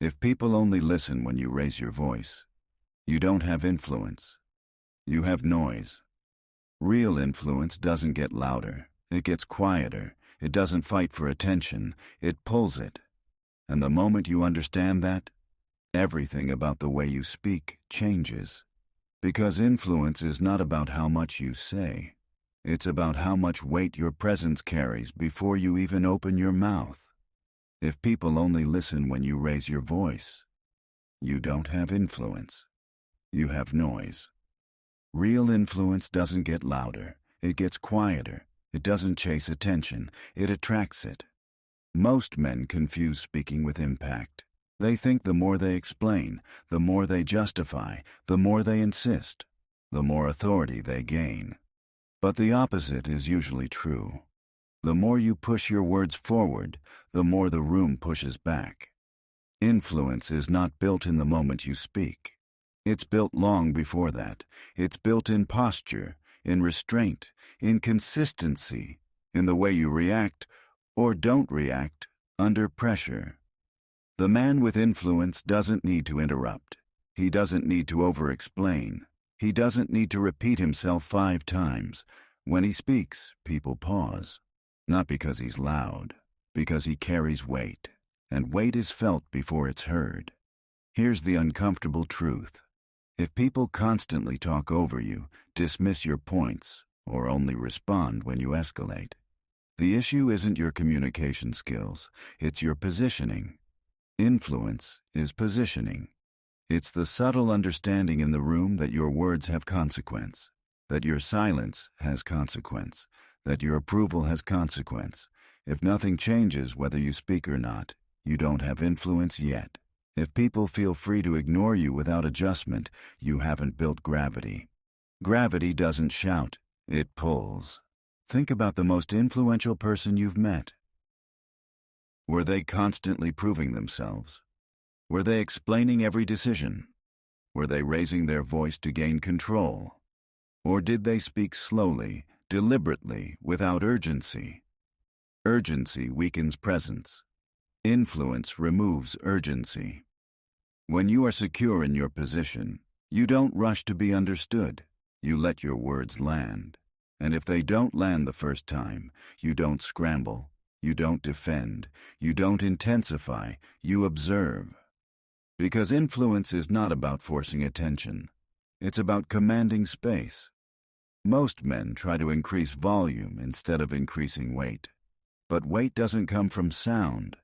If people only listen when you raise your voice, you don't have influence. You have noise. Real influence doesn't get louder. It gets quieter. It doesn't fight for attention. It pulls it. And the moment you understand that, everything about the way you speak changes. Because influence is not about how much you say. It's about how much weight your presence carries before you even open your mouth. If people only listen when you raise your voice, you don't have influence. You have noise. Real influence doesn't get louder. It gets quieter. It doesn't chase attention. It attracts it. Most men confuse speaking with impact. They think the more they explain, the more they justify, the more they insist, the more authority they gain. But the opposite is usually true. The more you push your words forward, the more the room pushes back. Influence is not built in the moment you speak. It's built long before that. It's built in posture, in restraint, in consistency, in the way you react or don't react under pressure. The man with influence doesn't need to interrupt. He doesn't need to over-explain. He doesn't need to repeat himself 5 times. When he speaks, people pause. Not because he's loud, because he carries weight, and weight is felt before it's heard. Here's the uncomfortable truth. If people constantly talk over you, dismiss your points, or only respond when you escalate, the issue isn't your communication skills, it's your positioning. Influence is positioning. It's the subtle understanding in the room that your words have consequence, that your silence has consequence, that your approval has consequence. If nothing changes whether you speak or not, you don't have influence yet. If people feel free to ignore you without adjustment, you haven't built gravity. Gravity doesn't shout, it pulls. Think about the most influential person you've met. Were they constantly proving themselves? Were they explaining every decision? Were they raising their voice to gain control? Or did they speak slowly, deliberately, without urgency? Urgency weakens presence. Influence removes urgency. When you are secure in your position, you don't rush to be understood. You let your words land. And if they don't land the first time, you don't scramble, you don't defend, you don't intensify, you observe. Because influence is not about forcing attention. It's about commanding space. Most men try to increase volume instead of increasing weight. But weight doesn't come from sound.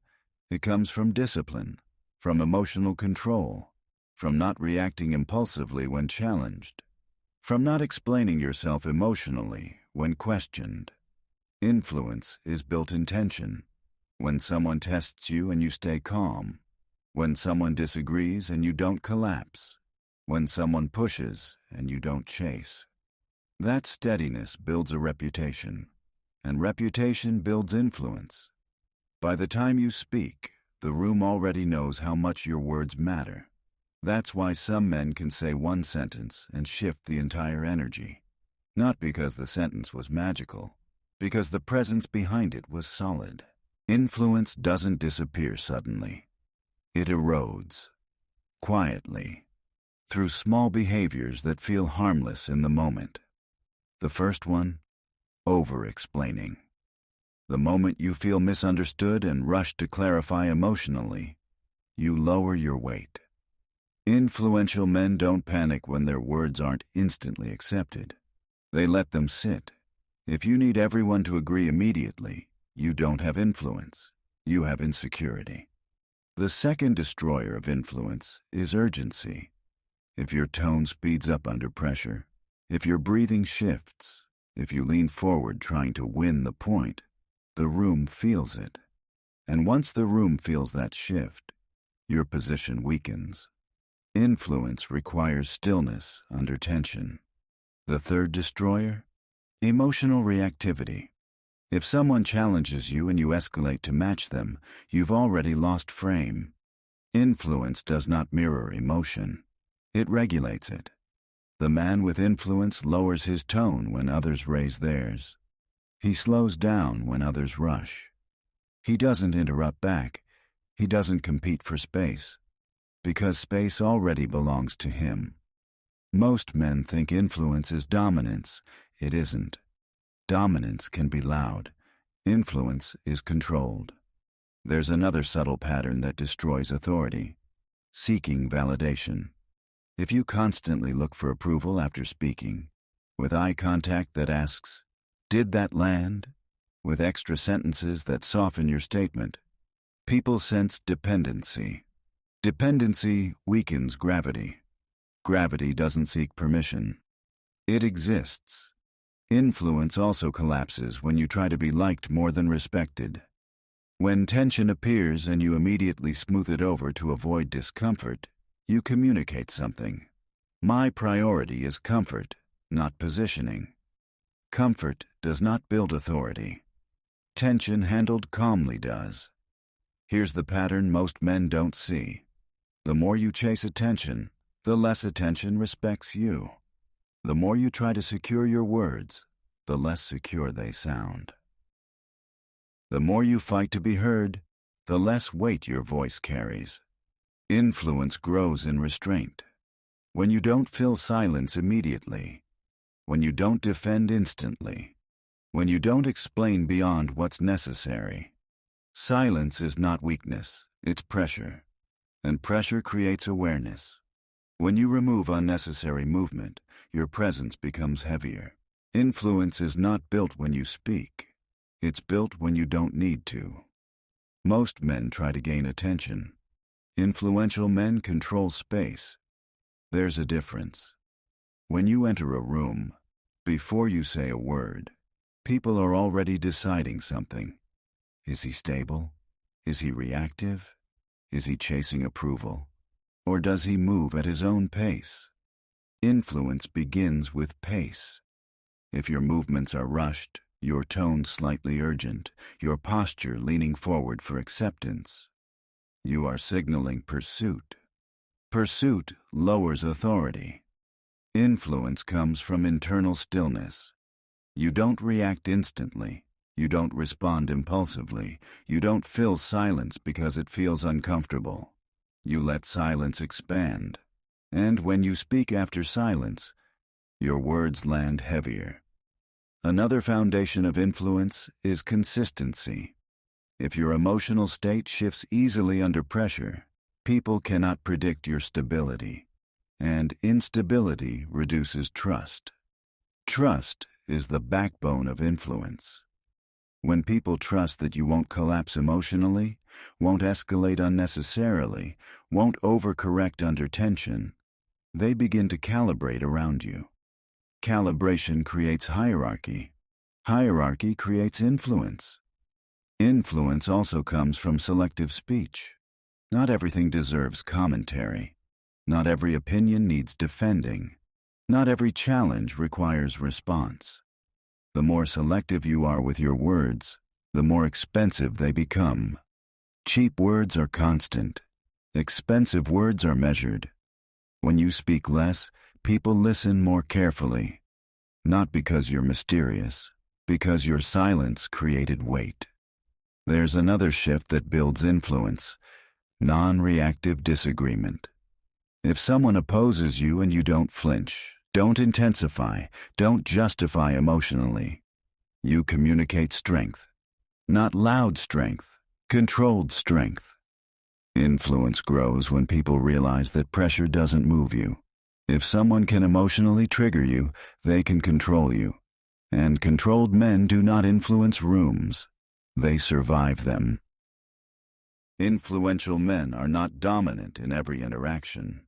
It comes from discipline, from emotional control, from not reacting impulsively when challenged, from not explaining yourself emotionally when questioned. Influence is built in tension. When someone tests you and you stay calm. When someone disagrees and you don't collapse. When someone pushes and you don't chase. That steadiness builds a reputation, and reputation builds influence. By the time you speak, the room already knows how much your words matter. That's why some men can say one sentence and shift the entire energy. Not because the sentence was magical, because the presence behind it was solid. Influence doesn't disappear suddenly. It erodes, quietly, through small behaviors that feel harmless in the moment. The first one, over-explaining. The moment you feel misunderstood and rush to clarify emotionally, you lower your weight. Influential men don't panic when their words aren't instantly accepted. They let them sit. If you need everyone to agree immediately, you don't have influence. You have insecurity. The second destroyer of influence is urgency. If your tone speeds up under pressure, if your breathing shifts, if you lean forward trying to win the point, the room feels it. And once the room feels that shift, your position weakens. Influence requires stillness under tension. The third destroyer? Emotional reactivity. If someone challenges you and you escalate to match them, you've already lost frame. Influence does not mirror emotion. It regulates it. The man with influence lowers his tone when others raise theirs. He slows down when others rush. He doesn't interrupt back. He doesn't compete for space. because space already belongs to him. Most men think influence is dominance. It isn't. Dominance can be loud. Influence is controlled. There's another subtle pattern that destroys authority: seeking validation. If you constantly look for approval after speaking, with eye contact that asks, "Did that land?" with extra sentences that soften your statement, people sense dependency. Dependency weakens gravity. Gravity doesn't seek permission. It exists. Influence also collapses when you try to be liked more than respected. When tension appears and you immediately smooth it over to avoid discomfort, you communicate something. My priority is comfort, not positioning. Comfort does not build authority. Tension handled calmly does. Here's the pattern most men don't see. The more you chase attention, the less attention respects you. The more you try to secure your words, the less secure they sound. The more you fight to be heard, the less weight your voice carries. Influence grows in restraint. When you don't fill silence immediately, when you don't defend instantly, when you don't explain beyond what's necessary. Silence is not weakness, it's pressure. And pressure creates awareness. When you remove unnecessary movement, your presence becomes heavier. Influence is not built when you speak. It's built when you don't need to. Most men try to gain attention. Influential men control space. There's a difference. When you enter a room, before you say a word, people are already deciding something. Is he stable? Is he reactive? Is he chasing approval? Or does he move at his own pace? Influence begins with pace. If your movements are rushed, your tone slightly urgent, your posture leaning forward for acceptance, you are signaling pursuit. Pursuit lowers authority. Influence comes from internal stillness. You don't react instantly. You don't respond impulsively. You don't fill silence because it feels uncomfortable. You let silence expand. And when you speak after silence, your words land heavier. Another foundation of influence is consistency. If your emotional state shifts easily under pressure, people cannot predict your stability. And instability reduces trust. Trust is the backbone of influence. When people trust that you won't collapse emotionally, won't escalate unnecessarily, won't overcorrect under tension, they begin to calibrate around you. Calibration creates hierarchy. Hierarchy creates influence. Influence also comes from selective speech. Not everything deserves commentary. Not every opinion needs defending. Not every challenge requires response. The more selective you are with your words, the more expensive they become. Cheap words are constant. Expensive words are measured. When you speak less, people listen more carefully. Not because you're mysterious, because your silence created weight. There's another shift that builds influence: non-reactive disagreement. If someone opposes you and you don't flinch, don't intensify, don't justify emotionally, you communicate strength. Not loud strength, controlled strength. Influence grows when people realize that pressure doesn't move you. If someone can emotionally trigger you, they can control you. And controlled men do not influence rooms. They survive them. Influential men are not dominant in every interaction.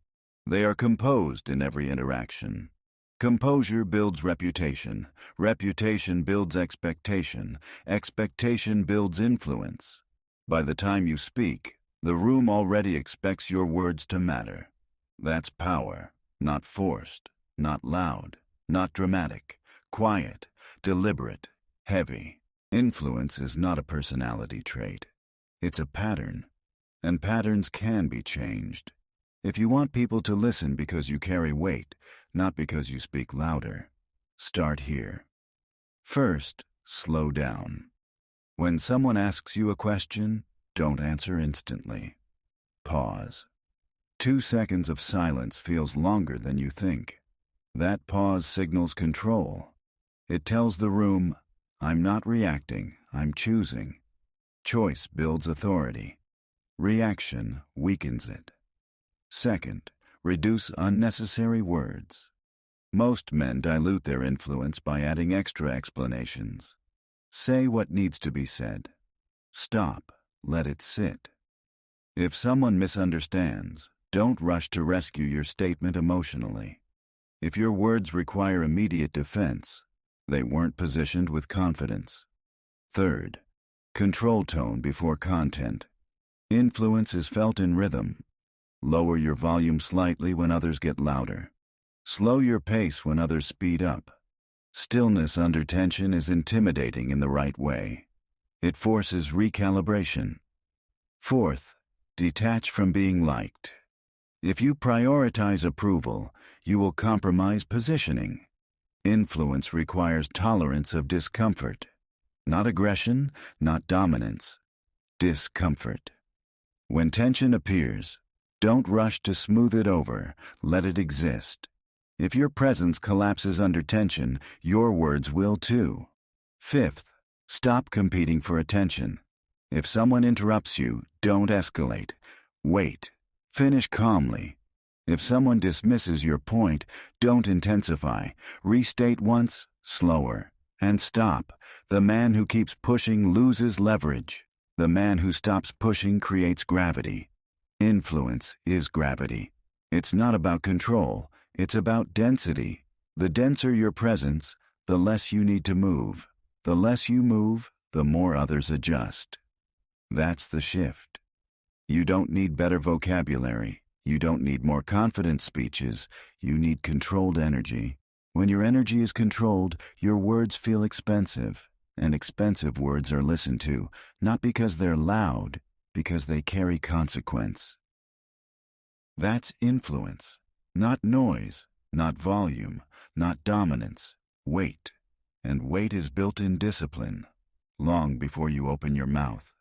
They are composed in every interaction. Composure builds reputation. Reputation builds expectation. Expectation builds influence. By the time you speak, the room already expects your words to matter. That's power, not forced, not loud, not dramatic, quiet, deliberate, heavy. Influence is not a personality trait. It's a pattern, and patterns can be changed. If you want people to listen because you carry weight, not because you speak louder, start here. First, slow down. When someone asks you a question, don't answer instantly. Pause. 2 seconds of silence feels longer than you think. That pause signals control. It tells the room, I'm not reacting, I'm choosing. Choice builds authority. Reaction weakens it. Second, reduce unnecessary words. Most men dilute their influence by adding extra explanations. Say what needs to be said. Stop, let it sit. If someone misunderstands, don't rush to rescue your statement emotionally. If your words require immediate defense, they weren't positioned with confidence. Third, control tone before content. Influence is felt in rhythm. Lower your volume slightly when others get louder. Slow your pace when others speed up. Stillness under tension is intimidating in the right way. It forces recalibration. Fourth, detach from being liked. If you prioritize approval, you will compromise positioning. Influence requires tolerance of discomfort. Not aggression, not dominance. Discomfort. When tension appears, don't rush to smooth it over, let it exist. If your presence collapses under tension, your words will too. Fifth, stop competing for attention. If someone interrupts you, don't escalate. Wait. Finish calmly. If someone dismisses your point, don't intensify. Restate once, slower, and stop. The man who keeps pushing loses leverage. The man who stops pushing creates gravity. Influence is gravity. It's not about control, it's about density. The denser your presence, the less you need to move. The less you move, the more others adjust. That's the shift. You don't need better vocabulary. You don't need more confident speeches. You need controlled energy. When your energy is controlled, your words feel expensive. And expensive words are listened to, not because they're loud, because they carry consequence. That's influence. Not noise, not volume, not dominance. Weight. And weight is built in discipline, long before you open your mouth.